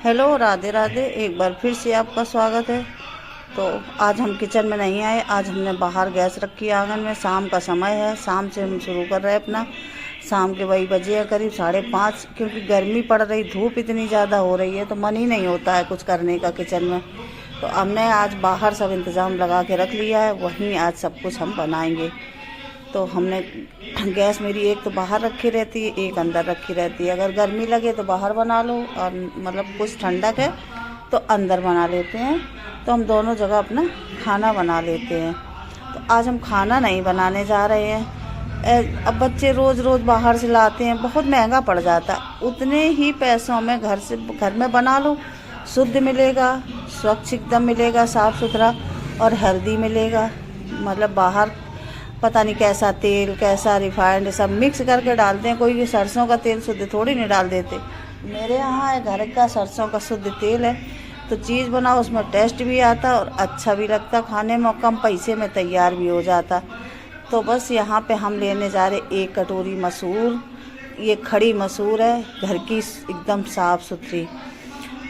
Hello, Radhe Radhe. एक बार फिर से आपका स्वागत है। तो आज हम किचन में नहीं आए, आज हमने बाहर गैस रखी है आंगन में। शाम का समय है, शाम से हम शुरू कर रहे हैं अपना। शाम के वही बजे है करीब 5:30, क्योंकि गर्मी पड़ रही, धूप इतनी ज़्यादा हो रही है तो मन ही नहीं होता है कुछ करने का किचन में। तो हमने आज बाहर सब इंतज़ाम लगा के रख लिया है, वहीं आज सब कुछ हम बनाएंगे। तो हमने गैस मेरी एक तो बाहर रखी रहती है, एक अंदर रखी रहती है। अगर गर्मी लगे तो बाहर बना लो, और मतलब कुछ ठंडक है तो अंदर बना लेते हैं। तो हम दोनों जगह अपना खाना बना लेते हैं। तो आज हम खाना नहीं बनाने जा रहे हैं। अब बच्चे रोज़ रोज़ बाहर से लाते हैं, बहुत महंगा पड़ जाता है। उतने ही पैसों में घर में बना लो, शुद्ध मिलेगा, स्वच्छ एकदम मिलेगा, साफ़ सुथरा और हेल्दी मिलेगा। मतलब बाहर पता नहीं कैसा तेल, कैसा रिफाइंड सब मिक्स करके डालते हैं। कोई भी सरसों का तेल शुद्ध थोड़ी नहीं डाल देते। मेरे यहाँ है घर का सरसों का शुद्ध तेल है, तो चीज़ बनाओ उसमें टेस्ट भी आता और अच्छा भी लगता खाने में, कम पैसे में तैयार भी हो जाता। तो बस यहाँ पे हम लेने जा रहे 1 कटोरी मसूर। ये खड़ी मसूर है, घर की एकदम साफ़ सुथरी।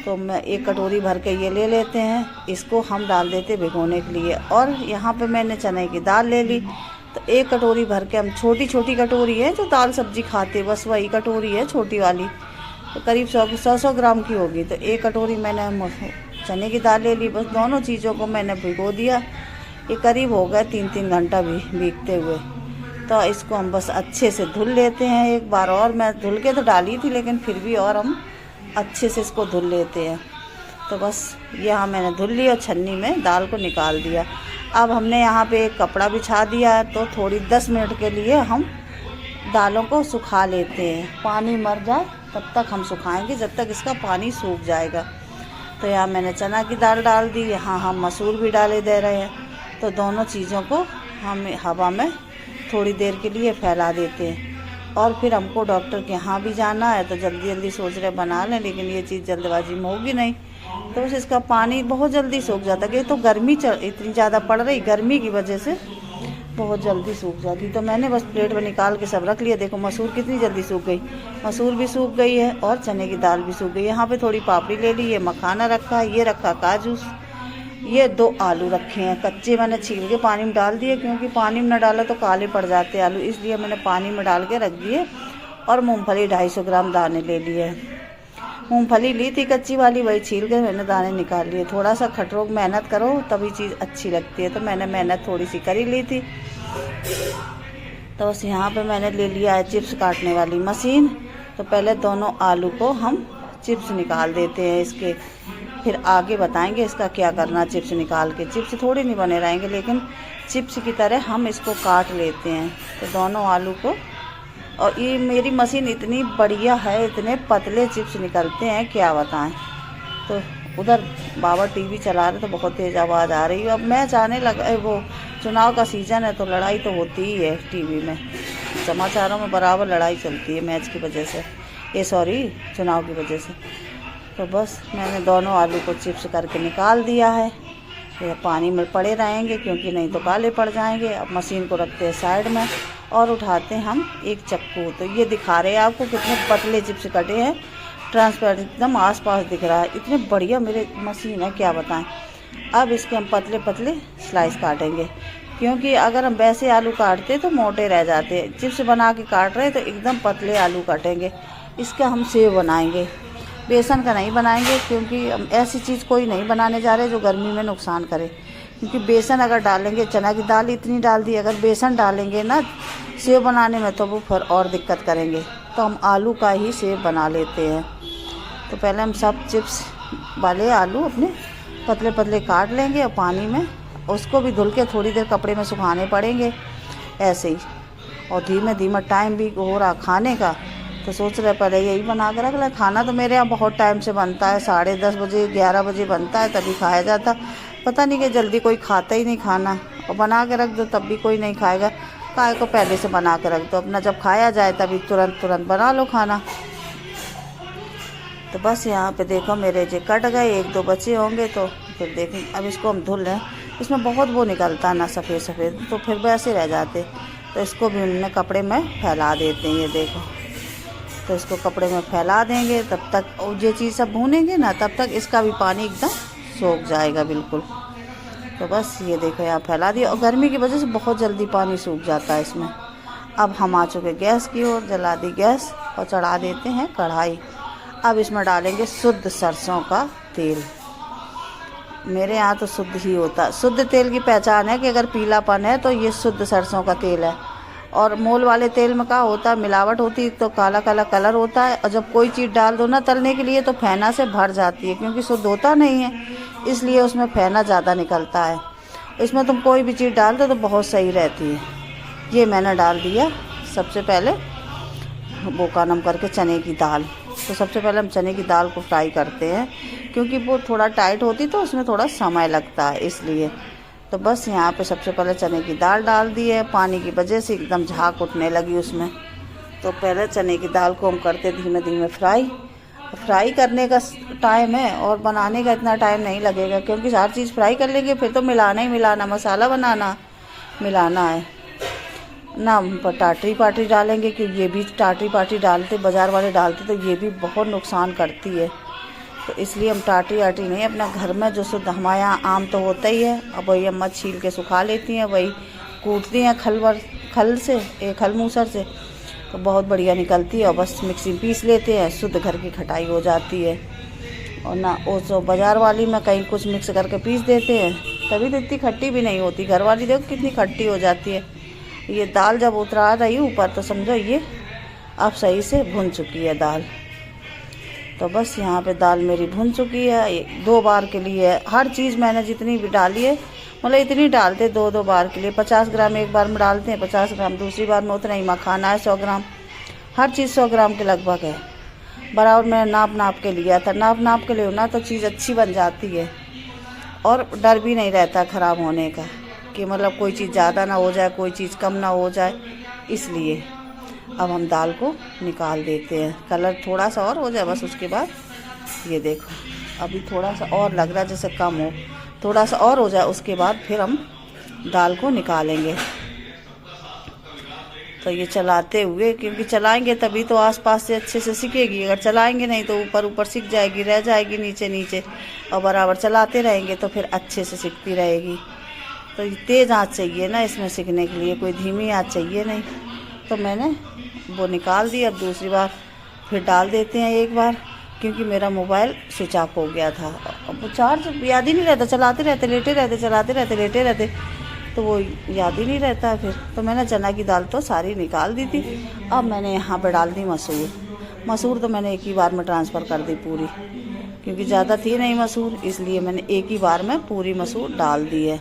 तो मैं 1 कटोरी भर के ये ले लेते हैं। इसको हम डाल देते भिगोने के लिए। और यहाँ पे मैंने चने की दाल ले ली। तो 1 कटोरी भर के, हम छोटी छोटी कटोरी है जो दाल सब्जी खाते, बस वही कटोरी है छोटी वाली। तो करीब 100 ग्राम की होगी। तो 1 कटोरी मैंने चने की दाल ले ली। बस दोनों चीज़ों को मैंने भिगो दिया। ये करीब हो गया 3-3 घंटा भी भीगते हुए। तो इसको हम बस अच्छे से धुल लेते हैं एक बार और। मैं धुल के तो डाली थी, लेकिन फिर भी और हम अच्छे से इसको धुल लेते हैं। तो बस यहाँ मैंने धुल लिया और छन्नी में दाल को निकाल दिया। अब हमने यहाँ पे एक कपड़ा बिछा दिया है, तो थोड़ी 10 मिनट के लिए हम दालों को सुखा लेते हैं। पानी मर जाए तब तक हम सुखाएंगे, जब तक इसका पानी सूख जाएगा। तो यहाँ मैंने चना की दाल डाल दी, यहाँ हम मसूर भी डाले दे रहे हैं। तो दोनों चीज़ों को हम हवा में थोड़ी देर के लिए फैला देते हैं। और फिर हमको डॉक्टर के यहाँ भी जाना है, तो जल्दी जल्दी सोच रहे बना लें, लेकिन ये चीज़ जल्दबाजी में होगी नहीं। तो बस इसका पानी बहुत जल्दी सूख जाता है, कि तो गर्मी इतनी ज़्यादा पड़ रही, गर्मी की वजह से बहुत जल्दी सूख जाती। तो मैंने बस प्लेट में निकाल के सब रख लिया। देखो मसूर कितनी जल्दी सूख गई, मसूर भी सूख गई है और चने की दाल भी सूख गई। यहाँ पे थोड़ी पापड़ी ले ली, ये मखाना रखा है, ये रखा काजू, ये 2 आलू रखे हैं कच्चे। मैंने छील के पानी में डाल दिए, क्योंकि पानी में न डाला तो काले पड़ जाते आलू, इसलिए मैंने पानी में डाल के रख दिए। और मूंगफली 250 ग्राम दाने ले लिए। मूंगफली ली थी कच्ची वाली, वही छील के मैंने दाने निकाल लिए। थोड़ा सा खटरोग मेहनत करो तभी चीज़ अच्छी लगती है, तो मैंने मेहनत थोड़ी सी कर ही ली थी। तो बस यहाँ पे मैंने ले लिया है चिप्स काटने वाली मशीन। तो पहले दोनों आलू को हम चिप्स निकाल देते हैं इसके, फिर आगे बताएंगे इसका क्या करना। चिप्स निकाल के चिप्स थोड़ी नहीं बने रहेंगे, लेकिन चिप्स की तरह हम इसको काट लेते हैं। तो दोनों आलू को, और ये मेरी मशीन इतनी बढ़िया है, इतने पतले चिप्स निकलते हैं क्या बताएं। तो उधर बाबा टीवी चला रहे, तो बहुत तेज़ आवाज़ आ रही है। अब मैं जाने लगा, वो चुनाव का सीज़न है तो लड़ाई तो होती ही है टीवी में, समाचारों में बराबर लड़ाई चलती है मैच की वजह से, चुनाव की वजह से। तो बस मैंने दोनों आलू को चिप्स करके निकाल दिया है। ये पानी में पड़े रहेंगे, क्योंकि नहीं तो काले पड़ जाएंगे। अब मशीन को रखते हैं साइड में और उठाते हैं हम एक चक्कू। तो ये दिखा रहे हैं आपको कितने पतले चिप्स कटे हैं, ट्रांसपेरेंट एकदम आसपास दिख रहा है। इतने बढ़िया मेरे मशीन है क्या बताएं। अब इसके हम पतले पतले स्लाइस काटेंगे, क्योंकि अगर हम वैसे आलू काटते तो मोटे रह जाते। चिप्स बना के काट रहे तो एकदम पतले आलू काटेंगे। इसका हम सेव बनाएंगे, बेसन का नहीं बनाएंगे, क्योंकि हम ऐसी चीज़ कोई नहीं बनाने जा रहे जो गर्मी में नुकसान करे। क्योंकि बेसन अगर डालेंगे, चना की दाल इतनी डाल दी, अगर बेसन डालेंगे ना सेव बनाने में तो वो फिर और दिक्कत करेंगे। तो हम आलू का ही सेव बना लेते हैं। तो पहले हम सब चिप्स वाले आलू अपने पतले पतले काट लेंगे, और पानी में उसको भी धुल के थोड़ी देर कपड़े में सुखाने पड़ेंगे ऐसे ही। और धीमे धीमे टाइम भी हो रहा खाने का, तो सोच रहे पहले यही बना के रख ले। खाना तो मेरे यहाँ बहुत टाइम से बनता है, 10:30 बजे 11 बजे बनता है, तभी खाया जाता। पता नहीं कि जल्दी कोई खाता ही नहीं खाना, और बना के रख दो तब भी कोई नहीं खाएगा। काय को पहले से बना के रख दो, अपना जब खाया जाए तभी तुरंत बना लो खाना। तो बस यहाँ पे देखो मेरे जो कट गए, 1-2 बचे होंगे, तो फिर देखें। अब इसको हम धुल लें, इसमें बहुत वो निकलता ना सफ़ेद सफ़ेद, तो फिर वैसे रह जाते। तो इसको भी हमने कपड़े में फैला देते हैं, ये देखो। तो इसको कपड़े में फैला देंगे। तब तक और ये चीज़ सब भूनेंगे ना, तब तक इसका भी पानी एकदम सूख जाएगा बिल्कुल। तो बस ये देखो यहाँ फैला दिया, और गर्मी की वजह से बहुत जल्दी पानी सूख जाता है इसमें। अब हम आ चुके गैस की ओर, जला दी गैस और चढ़ा देते हैं कढ़ाई। अब इसमें डालेंगे शुद्ध सरसों का तेल। मेरे यहाँ तो शुद्ध ही होता है। शुद्ध तेल की पहचान है कि अगर पीलापन है तो ये शुद्ध सरसों का तेल है। और मोल वाले तेल में क्या होता है, मिलावट होती है, तो काला काला कलर होता है, और जब कोई चीज़ डाल दो ना तलने के लिए तो फेना से भर जाती है, क्योंकि शुद्ध होता नहीं है, इसलिए उसमें फेना ज़्यादा निकलता है। इसमें तुम कोई भी चीज़ डाल दो तो बहुत सही रहती है। ये मैंने डाल दिया सबसे पहले वो का नम करके चने की दाल। तो सबसे पहले हम चने की दाल को फ्राई करते हैं, क्योंकि वो थोड़ा टाइट होती तो उसमें थोड़ा समय लगता है इसलिए। तो बस यहाँ पे सबसे पहले चने की दाल डाल दी है। पानी की वजह से एकदम झाग उठने लगी उसमें, तो पहले चने की दाल को हम करते धीमे धीमे फ्राई करने का टाइम है, और बनाने का इतना टाइम नहीं लगेगा, क्योंकि हर चीज़ फ्राई कर लेंगे फिर तो मिलाना ही मिलाना, मसाला बनाना मिलाना है ना। हम पर टाटरी पाटरी डालेंगे, कि ये भी टाटरी पाटरी डालते बाज़ार वाले डालते तो ये भी बहुत नुकसान करती है। तो इसलिए हम टाटरी आटरी नहीं, अपना घर में जो शुद्ध हमारे यहाँ आम तो होता ही है, अब वही अम्मा छील के सुखा लेती हैं, वही कूटती हैं खल मूसर से, तो बहुत बढ़िया निकलती है। और बस मिक्सी में पीस लेते हैं, शुद्ध घर की खटाई हो जाती है। और ना वो जो बाज़ार वाली में कहीं कुछ मिक्स करके पीस देते हैं, तभी तो इतनी खट्टी भी नहीं होती। घर वाली देखो कितनी खट्टी हो जाती है। ये दाल जब उतरा रही ऊपर तो समझो ये अब सही से भुन चुकी है दाल। तो बस यहाँ पे दाल मेरी भुन चुकी है। 2 बार के लिए हर चीज़ मैंने जितनी भी डाली है, मतलब इतनी डालते 2-2 बार के लिए। 50 ग्राम एक बार में डालते हैं, 50 ग्राम दूसरी बार में, उतना ही मखाना है 100 ग्राम, हर चीज़ 100 ग्राम के लगभग है। बराबर मैंने नाप के लिया था। नाप के लिए ना तो चीज़ अच्छी बन जाती है, और डर भी नहीं रहता ख़राब होने का, कि मतलब कोई चीज़ ज़्यादा ना हो जाए, कोई चीज़ कम ना हो जाए। इसलिए अब हम दाल को निकाल देते हैं। कलर थोड़ा सा और हो जाए बस, उसके बाद ये देखो अभी थोड़ा सा और लग रहा है जैसे कम हो, थोड़ा सा और हो जाए, उसके बाद फिर हम दाल को निकालेंगे। तो ये चलाते हुए, क्योंकि चलाएंगे तभी तो आसपास से अच्छे से सिकेगी, अगर चलाएंगे नहीं तो ऊपर सिक जाएगी, रह जाएगी नीचे। और बराबर चलाते रहेंगे तो फिर अच्छे से सिकती रहेगी। तो तेज़ आंच चाहिए ना इसमें सिकने के लिए, कोई धीमी आंच चाहिए नहीं। तो मैंने वो निकाल दी। अब दूसरी बार फिर डाल देते हैं एक बार, क्योंकि मेरा मोबाइल स्विच ऑफ हो गया था। अब वो चार्ज याद ही नहीं रहता, चलाते रहते लेटे रहते, चलाते रहते लेटे रहते, तो वो याद ही नहीं रहता फिर। तो मैंने चना की दाल तो सारी निकाल दी थी। अब मैंने यहाँ पे डाल दी मसूर तो मैंने एक ही बार में ट्रांसफ़र कर दी पूरी, क्योंकि ज़्यादा थी नहीं मसूर, इसलिए मैंने एक ही बार में पूरी मसूर डाल दी है।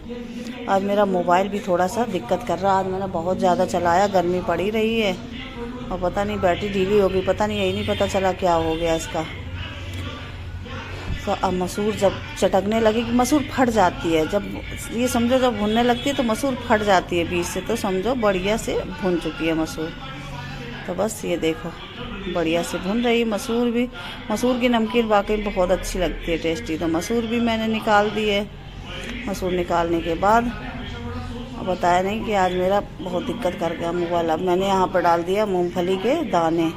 आज मेरा मोबाइल भी थोड़ा सा दिक्कत कर रहा है, आज मैंने बहुत ज़्यादा चलाया, गर्मी पड़ी रही है, और पता नहीं बैटरी ढीली हो गई, पता नहीं, यही नहीं पता चला क्या हो गया इसका। तो अब मसूर जब चटकने लगी, कि मसूर फट जाती है, जब ये समझो जब भुनने लगती है तो मसूर फट जाती है बीच से, तो समझो बढ़िया से भुन चुकी है मसूर। तो बस ये देखो बढ़िया से भुन रही मसूर भी। मसूर की नमकीन वाकई बहुत अच्छी लगती है, टेस्टी। तो मसूर भी मैंने निकाल दी है। मसूर निकालने के बाद बताया नहीं कि आज मेरा बहुत दिक्कत कर गया मोबाइल। अब मैंने यहाँ पर डाल दिया मूंगफली के दाने।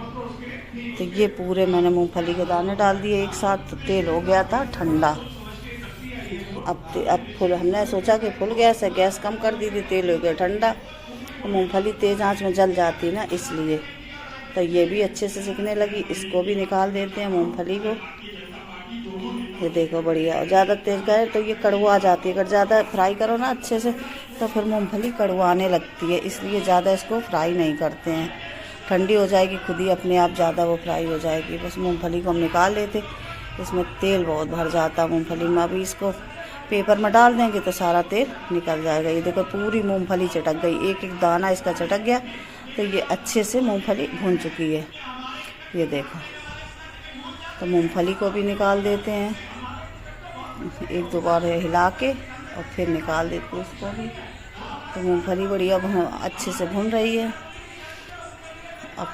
तो ये पूरे मैंने मूंगफली के दाने डाल दिए एक साथ। तो तेल हो गया था ठंडा। अब फुल, हमने सोचा कि फुल गैस है, गैस कम कर दी थी, तेल हो गया ठंडा। मूंगफली तेज़ आंच में जल जाती ना, इसलिए। तो ये भी अच्छे से सिकने लगी, इसको भी निकाल देते हैं मूंगफली को। ये देखो बढ़िया। और ज़्यादा तेज़ करें तो ये कड़वा जाती है, अगर ज़्यादा फ्राई करो ना अच्छे से तो फिर मूंगफली कड़वाने लगती है, इसलिए ज़्यादा इसको फ्राई नहीं करते हैं। ठंडी हो जाएगी खुद ही अपने आप, ज़्यादा वो फ्राई हो जाएगी। बस मूंगफली को हम निकाल लेते, इसमें तेल बहुत भर जाता है मूंगफली में। अभी इसको पेपर में डाल देंगे तो सारा तेल निकल जाएगा। ये देखो पूरी मूंगफली चटक गई, एक एक दाना इसका चटक गया। तो ये अच्छे से मूंगफली भुन चुकी है, ये देखो। तो मूंगफली को भी निकाल देते हैं, 1-2 बार हिला के और फिर निकाल देते हैं उसको भी। तो मूंगफली बढ़िया अच्छे से भुन रही है। अब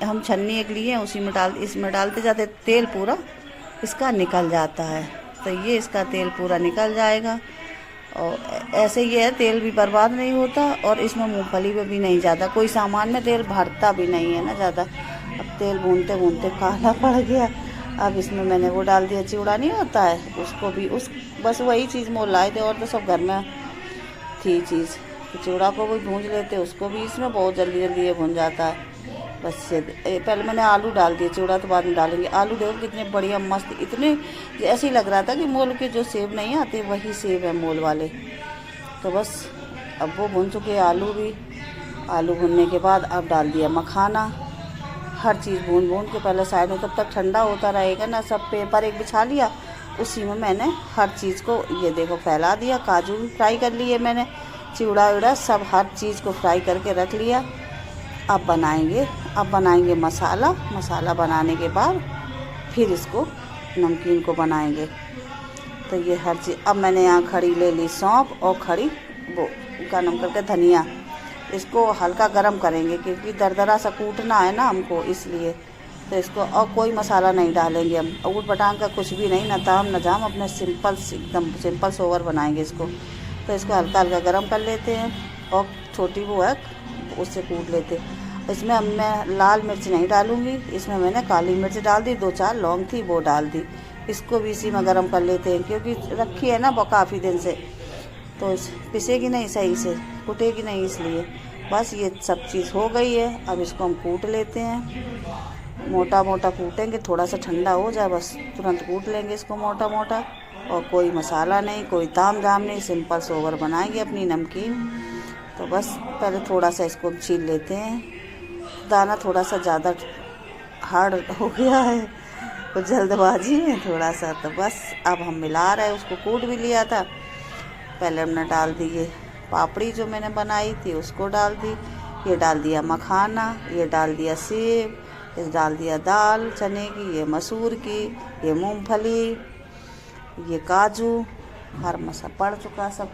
हम छन्नी एक लिए हैं, उसी में इसमें डालते जाते, तेल पूरा इसका निकल जाता है। तो ये इसका तेल पूरा निकल जाएगा। और ऐसे ही है, तेल भी बर्बाद नहीं होता, और इसमें मूंगफली में भी नहीं ज़्यादा, कोई सामान में तेल भरता भी नहीं है ना ज़्यादा। अब तेल भूनते भूनते काला पड़ गया। अब इसमें मैंने वो डाल दिया, चिवड़ा नहीं होता है, उसको भी बस वही चीज़ मोल लाए थे और तो सब घर में थी चीज़। तो चिवड़ा को भी भून लेते, उसको भी इसमें बहुत जल्दी जल्दी ये भून जाता है। बस ये पहले मैंने आलू डाल दिए, चिवड़ा तो बाद में डालेंगे। आलू देखो कितने बढ़िया मस्त, इतने ऐसे ही लग रहा था कि मोल के जो सेब नहीं आते वही सेब है मोल वाले। तो बस अब वो भून चुके आलू भी। आलू भुनने के बाद अब डाल दिया मखाना, हर चीज़ भून भून के पहले साइड में, तब तक ठंडा होता रहेगा ना। सब पेपर एक बिछा लिया, उसी में मैंने हर चीज़ को ये देखो फैला दिया। काजू भी फ्राई कर लिए मैंने, चिवड़ा विवड़ा सब हर चीज़ को फ्राई करके रख लिया। अब बनाएंगे मसाला बनाने के बाद फिर इसको नमकीन को बनाएंगे। तो ये हर चीज़, अब मैंने यहाँ खड़ी ले ली सौंफ और खड़ी वो गरम करके धनिया। इसको हल्का गरम करेंगे क्योंकि दरदरा सा कूटना है ना हमको, इसलिए। तो इसको और कोई मसाला नहीं डालेंगे हम, ऊट पटांग का कुछ भी नहीं, न ताम न जाम, अपने एकदम सिंपल सोवर बनाएंगे इसको। तो इसको हल्का हल्का गरम कर लेते हैं और छोटी वो है उससे कूट लेते हैं। इसमें मैं लाल मिर्च नहीं डालूँगी, इसमें मैंने काली मिर्च डाल दी, 2-4 लौंग थी वो डाल दी। इसको भी इसी में गरम कर लेते हैं क्योंकि रखी है ना वो काफ़ी दिन से, तो पिसेगी नहीं सही से, कुटेगी नहीं, इसलिए। बस ये सब चीज़ हो गई है, अब इसको हम कूट लेते हैं। मोटा मोटा कूटेंगे, थोड़ा सा ठंडा हो जाए बस तुरंत कूट लेंगे इसको मोटा मोटा। और कोई मसाला नहीं, कोई ताम झाम नहीं, सिंपल सोवर बनाएंगे अपनी नमकीन। तो बस पहले थोड़ा सा इसको छील लेते हैं, दाना थोड़ा सा ज़्यादा हार्ड हो गया है, कुछ जल्दबाजी में थोड़ा सा। तो बस अब हम मिला रहे हैं, उसको कूट भी लिया था। पहले हमने डाल दी ये पापड़ी जो मैंने बनाई थी उसको डाल दी, ये डाल दिया मखाना, ये डाल दिया सेब, ये डाल दिया दाल चने की, ये मसूर की, ये मूंगफली, ये काजू, हर मसाला पड़ चुका सब।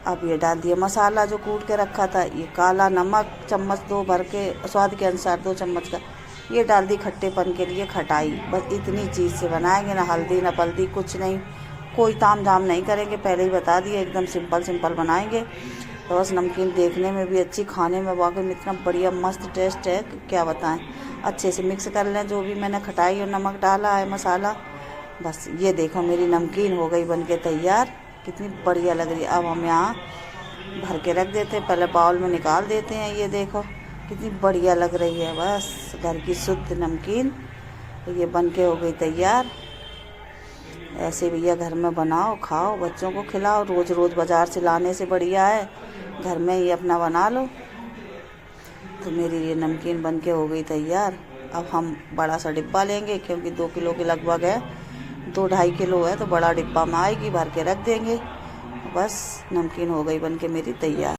अब ये डाल दिया मसाला जो कूट के रखा था, ये काला नमक चम्मच 2 भर के स्वाद के अनुसार 2 चम्मच का, ये डाल दी खट्टेपन के लिए खटाई। बस इतनी चीज़ से बनाएंगे, ना हल्दी ना पल्दी कुछ नहीं, कोई ताम झाम नहीं करेंगे, पहले ही बता दिए, एकदम सिंपल बनाएंगे। तो बस नमकीन देखने में भी अच्छी, खाने में वाकई में इतना बढ़िया मस्त टेस्ट है क्या बताएं। अच्छे से मिक्स कर लें जो भी मैंने खटाई और नमक डाला है मसाला। बस ये देखो मेरी नमकीन हो गई बनके तैयार, कितनी बढ़िया लग रही है। अब हम यहाँ भर के रख देते हैं, पहले बाउल में निकाल देते हैं। ये देखो कितनी बढ़िया लग रही है, बस घर की शुद्ध नमकीन ये बनके हो गई तैयार। ऐसे भैया घर में बनाओ, खाओ, बच्चों को खिलाओ, रोज़ रोज़ बाज़ार से लाने से बढ़िया है घर में ही अपना बना लो। तो मेरी ये नमकीन बनके हो गई तैयार। अब हम बड़ा सा डिब्बा लेंगे क्योंकि 2 किलो के लगभग है, 2-2.5 किलो है, तो बड़ा डिब्बा में आएगी, भर के रख देंगे। बस नमकीन हो गई बनके मेरी तैयार।